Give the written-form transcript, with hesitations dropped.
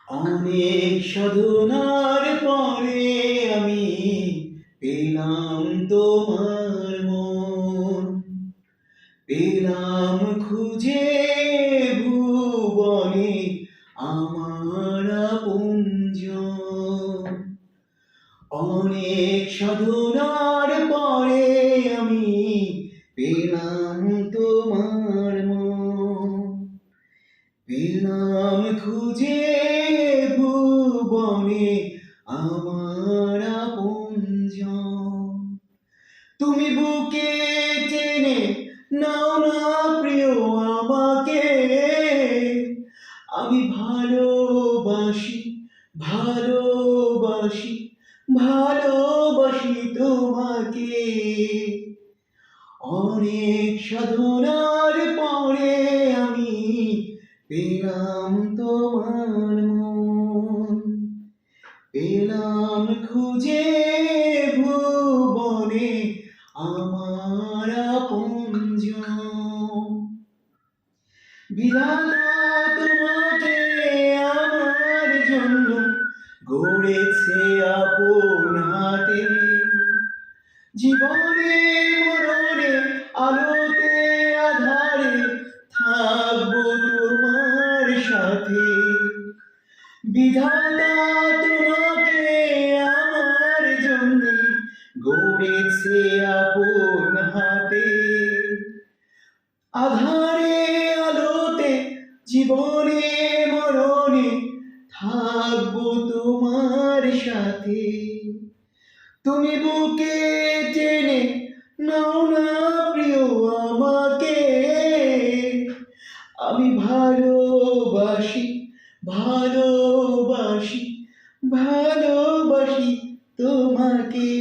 অনেক সাধনার পরে আমি পেলাম তোমার মন, পেলাম খুঁজে ভুবনে আমার আপনজন। অনেক সাধনার পরে আমি পেলাম তোমার মন, পেলাম খুঁজে ভুবনে আমার আপনজন। তুমি বুকে টেনে নাও না প্রিয় আমাকে, আমি ভালোবাসি, ভালোবাসি, ভালোবাসি তোমাকে। অনেক সাধনার পরে আমি পেলাম তোমার মন, পেলাম খুঁজে ভুবনে আমার আপনজন। বিধাতা তোমাকে আমার জন্য গড়েছে আপন হাতে, জীবনে মরণে আলোতে আধারে থাকবো তোমার সাথে। বিধাতা তোমাকে আমার জন্য গড়েছে আপন হাতে, আধারে আলোতে জীবনে মরণে থাকবো তোমার সাথে। তুমি বুকে টেনে নাও না প্রিয় আমাকে, আমি ভালোবাসি, ভালোবাসি, ভালোবাসি তোমাকে।